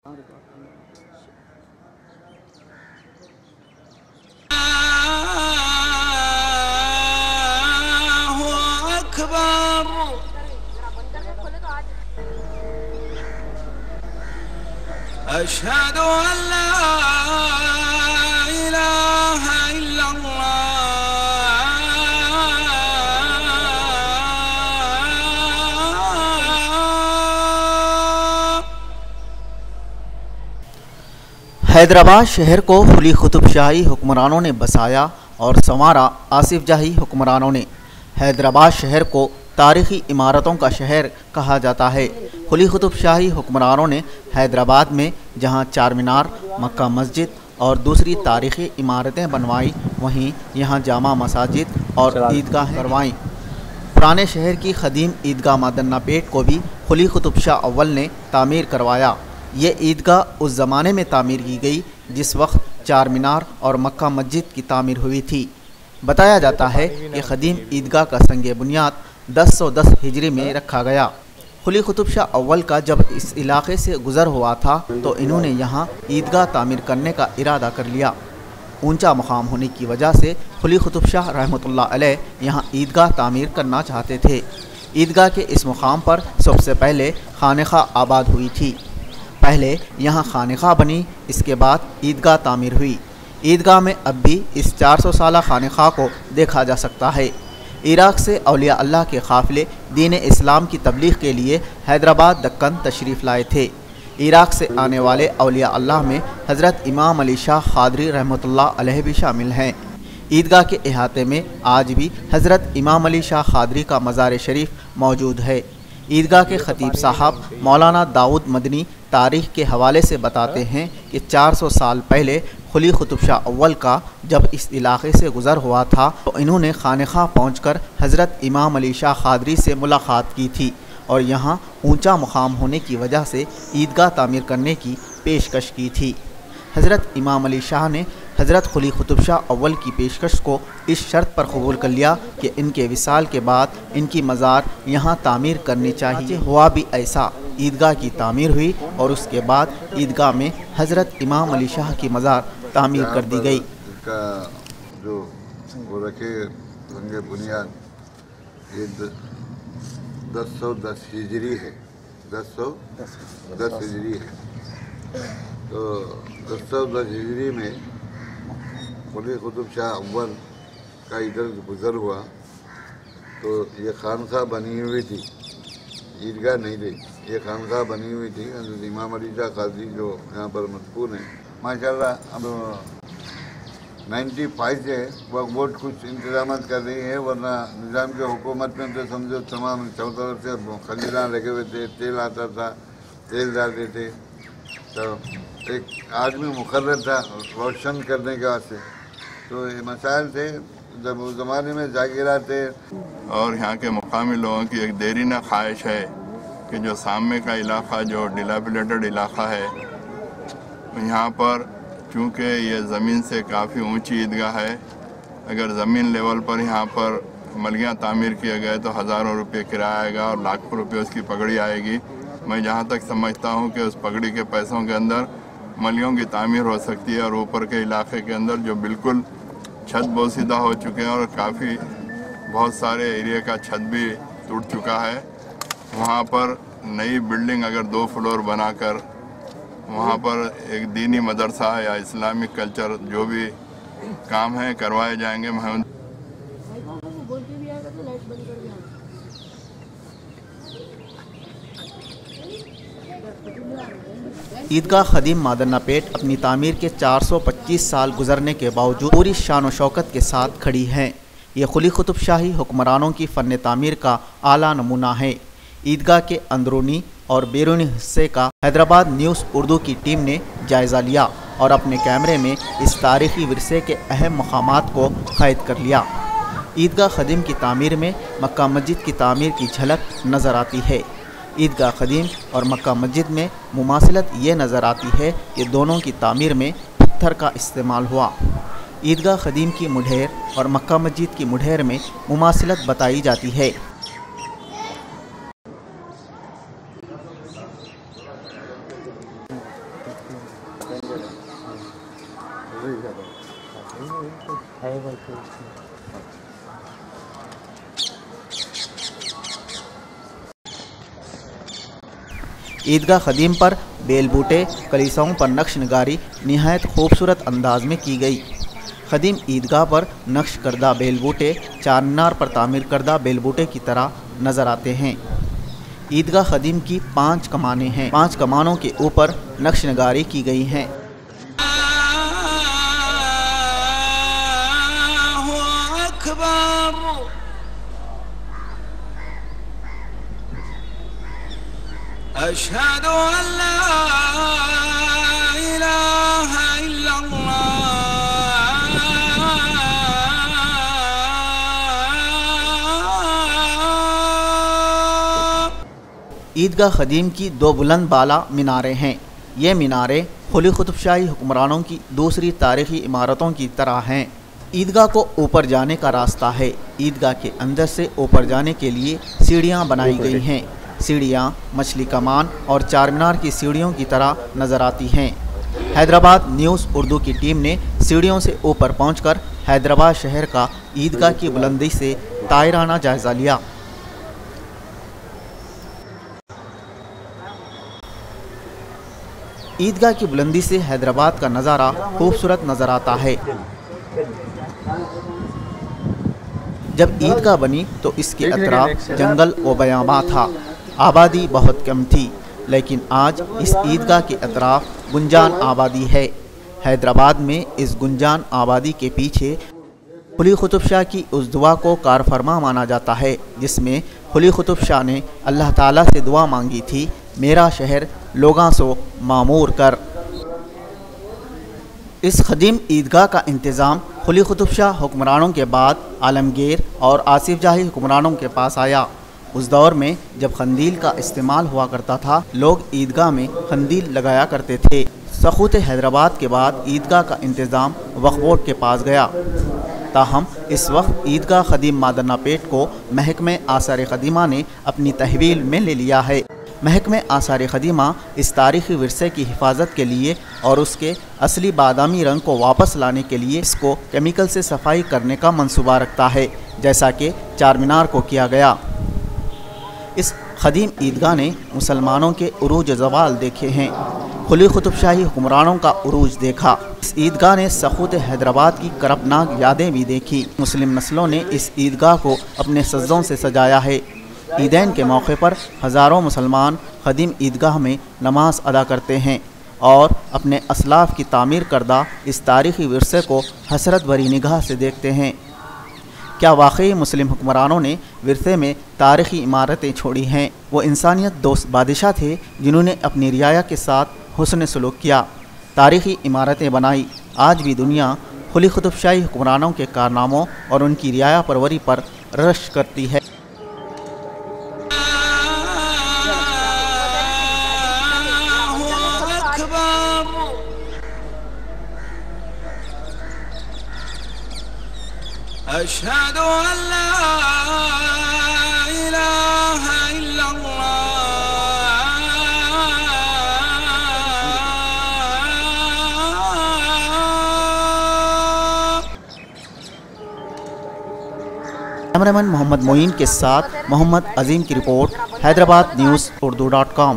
أشهد أن لا إله إلا الله। हैदराबाद शहर को खुली कुतुब शाही हुक्मरानों ने बसाया और संवारा आसिफ जाही हुक्मरानों ने। हैदराबाद शहर को तारीख़ी इमारतों का शहर कहा जाता है। खुली कुतुब शाही हुक्मरानों ने हैदराबाद में जहां चार मीनार, मक्का मस्जिद और दूसरी तारीख़ी इमारतें बनवाई, वहीं यहां जामा मसाजिद और ईदगाहें करवाईं। पुराने शहर की ख़दीम ईदगाह मादन्ना पेट को भी खुली कुतुब शाह अव्वल ने तामीर करवाया। ये ईदगाह उस ज़माने में तामीर की गई जिस वक्त चार मीनार और मक्का मस्जिद की तामीर हुई थी। बताया जाता है कि ख़दीम ईदगाह का संग बुनियाद 1010 हिजरी में रखा गया। खुली कुतुब शाह अव्वल का जब इस इलाके से गुज़र हुआ था तो इन्होंने यहाँ ईदगाह तामीर करने का इरादा कर लिया। ऊंचा मकाम होने की वजह से खुली कुतुब शाह रहमतुल्लाह अलैह यहाँ ईदगाह तामीर करना चाहते थे। ईदगाह के इस मुकाम पर सबसे पहले खानखा आबाद हुई थी। पहले यहाँ खानखा बनी, इसके बाद ईदगाह तामीर हुई। ईदगाह में अब भी इस 400 साला खानखा को देखा जा सकता है। इराक़ से औलिया अल्लाह के काफ़िले दीन इस्लाम की तबलीग के लिए हैदराबाद दक्कन तशरीफ़ लाए थे। इराक़ से आने वाले औलिया अल्लाह में हज़रत इमाम अली शाह क़ादरी रहमतुल्लाह अलैह भी शामिल हैं। ईदगाह के अहाते में आज भी हज़रत इमाम अली शाह क़ादरी का मज़ार शरीफ मौजूद है। ईदगाह के ख़तीब साहब मौलाना दाऊद मदनी तारीख़ के हवाले से बताते हैं कि 400 साल पहले खुली कुतुब शाह अव्वल का जब इस इलाके से गुज़र हुआ था तो इन्होंने खानखा पहुंचकर हज़रत इमाम अली शाह क़ादरी से मुलाकात की थी और यहाँ ऊंचा मुकाम होने की वजह से ईदगाह तामीर करने की पेशकश की थी। हज़रत इमाम अली शाह ने हज़रत खुली कुतुब शाह अव्वल की पेशकश को इस शर्त पर कबूल कर लिया कि इनके विसाल के बाद इनकी मज़ार यहाँ तामीर करनी चाहिए। हुआ भी ऐसा, ईदगाह की तामीर हुई और उसके बाद ईदगाह में हज़रत इमाम अली शाह की मज़ार तामीर कर दी गई। इसका जो वो रखे संग बुनियाद ये 1010 हिजरी है, 1010 हिजरी है। तो 1010 हिजरी में खुली कुतुब शाह अव्वल का इधर गुज़र हुआ तो ये खानखा बनी हुई थी, ईदगाह नहीं थी, ये खानखा बनी हुई थी। इमाम अली शाह क़ादरी जो यहाँ पर मदफून है माशाल्लाह। अब 95 से वक्फ बोर्ड कुछ इंतजाम कर रही है, वरना निज़ाम के हुकूमत में तो समझो तमाम चारों तरफ से खलीला लगे हुए थे, तेल आता था, तेल डालते थे। तो एक आदमी मुकर्रर था रोशन करने के वास्ते, तो ये मसाइल थे जब उस ज़माने में जागीरात थे। और यहाँ के मुकामी लोगों की एक देरीना ख्वाहिश है कि जो सामने का इलाक़ा जो डिलापिलेटेड इलाक़ा है, यहाँ पर चूँकि ये ज़मीन से काफ़ी ऊंची ईदगाह है, अगर ज़मीन लेवल पर यहाँ पर मलियाँ तामीर किए गए तो हज़ारों रुपये किराया आएगा और लाखों रुपये उसकी पगड़ी आएगी। मैं जहाँ तक समझता हूँ कि उस पगड़ी के पैसों के अंदर मलियों की तामीर हो सकती है और ऊपर के इलाके के अंदर जो बिल्कुल छत बोसीदा हो चुके हैं और काफ़ी बहुत सारे एरिया का छत भी टूट चुका है, वहाँ पर नई बिल्डिंग अगर 2 फ्लोर बनाकर वहाँ पर एक दीनी मदरसा या इस्लामिक कल्चर जो भी काम है करवाए जाएंगे। मैं ईदगाह ख़दीम मादन्ना पेट अपनी तामीर के 425 साल गुजरने के बावजूद पूरी शान व शौकत के साथ खड़ी हैं। ये खुली कुतुब शाही हुक्मरानों की फ़न तामीर का आला नमूना है। ईदगाह के अंदरूनी और बैरूनी हिस्से का हैदराबाद न्यूज़ उर्दू की टीम ने जायज़ा लिया और अपने कैमरे में इस तारीख़ी विरसे के अहम मकामात को क़ैद कर लिया। ईदगाह ख़दीम की तामीर में मक्का मस्जिद की तामीर की झलक नज़र आती है। ईदगाह ख़दीम और मक्का मस्जिद में मुमासिलत ये नज़र आती है कि दोनों की तामीर में पत्थर का इस्तेमाल हुआ। ईदगाह ख़दीम की मुढेर और मक्का मस्जिद की मुढेर में मुमासिलत बताई जाती है। ईदगाह ख़दीम पर बेल बूटे कलीसाओं पर नक्श नगारी निहायत खूबसूरत अंदाज में की गई। ख़दीम ईदगाह पर नक्श करदा बेल बूटे चार मीनार पर तामीर करदा बेल बूटे की तरह नज़र आते हैं। ईदगाह ख़दीम की 5 कमानें हैं। 5 कमानों के ऊपर नक्श नगारी की गई हैं। अशहदु अल्ला इलाहा इल्लल्लाह। ईदगाह ख़दीम की 2 बुलंद बाला मीनारें हैं। ये मीनारें खुली कुतुबशाही हुक्मरानों की दूसरी तारीख़ी इमारतों की तरह हैं। ईदगाह को ऊपर जाने का रास्ता है। ईदगाह के अंदर से ऊपर जाने के लिए सीढ़ियाँ बनाई गई हैं। सीढ़ियाँ मछली कमान और चार मीनार की सीढ़ियों की तरह नज़र आती हैं। हैदराबाद न्यूज़ उर्दू की टीम ने सीढ़ियों से ऊपर पहुंचकर हैदराबाद शहर का ईदगाह की बुलंदी से तायराना जायज़ा लिया। ईदगाह की बुलंदी से हैदराबाद का नज़ारा खूबसूरत नज़र आता है। जब ईदगाह बनी तो इसके अतराफ जंगल व बयामा था, आबादी बहुत कम थी, लेकिन आज इस ईदगाह के अतराफ गुंजान आबादी है। हैदराबाद में इस गुंजान आबादी के पीछे कुली कुतुब शाह की उस दुआ को कारफरमा माना जाता है जिसमें कुली कुतुब शाह ने अल्लाह ताला से दुआ मांगी थी, मेरा शहर लोगां सो मामूर कर। इस ख़दीम ईदगाह का इंतज़ाम कुली कुतुब शाह हुक्मरानों के बाद आलमगीर और आसिफ जाही हुक्मरानों के पास आया। उस दौर में जब खंदील का इस्तेमाल हुआ करता था, लोग ईदगाह में खंदील लगाया करते थे। सख़ूत हैदराबाद के बाद ईदगाह का इंतज़ाम वक्फ़ बोर्ड के पास गया। ताहम इस वक्त ईदगाह ख़दीम मादना पेट को महकमे आसार ख़दीमा ने अपनी तहवील में ले लिया है। महकमे आसार ख़दीमा इस तारीख़ी विरसे की हिफाजत के लिए और उसके असली बादामी रंग को वापस लाने के लिए इसको केमिकल से सफाई करने का मंसूबा रखता है, जैसा कि चार मीनार को किया गया। इस ख़दीम ईदगाह ने मुसलमानों के उरूज ज़वाल देखे हैं, खुली कुतुबशाही हुक्मरानों का उरूज देखा। इस ईदगाह ने सख़ूत हैदराबाद की करपनाक यादें भी देखी। मुस्लिम नस्लों ने इस ईदगाह को अपने सज्जों से सजाया है। ईदैन के मौके पर हज़ारों मुसलमान ख़दीम ईदगाह में नमाज अदा करते हैं और अपने असलाफ़ की तामीर करदा इस तारीख़ी विरसे को हसरत भरी निगाह से देखते हैं। क्या वाकई मुस्लिम हुक्मरानों ने विरसे में तारीख़ी इमारतें छोड़ी हैं? वो इंसानियत दोस्त बादशाह थे जिन्होंने अपनी रियाया के साथ हुस्न सलूक किया, तारीख़ी इमारतें बनाई। आज भी दुनिया खुली कुतुबशाही हुक्मरानों के कारनामों और उनकी रियाया परवरी पर रश करती है। अशहदु अल्ला इलाहा इल्लल्लाह। कैमरामैन मोहम्मद मोइन के साथ मोहम्मद अजीम की रिपोर्ट, हैदराबाद न्यूज़ उर्दू.com।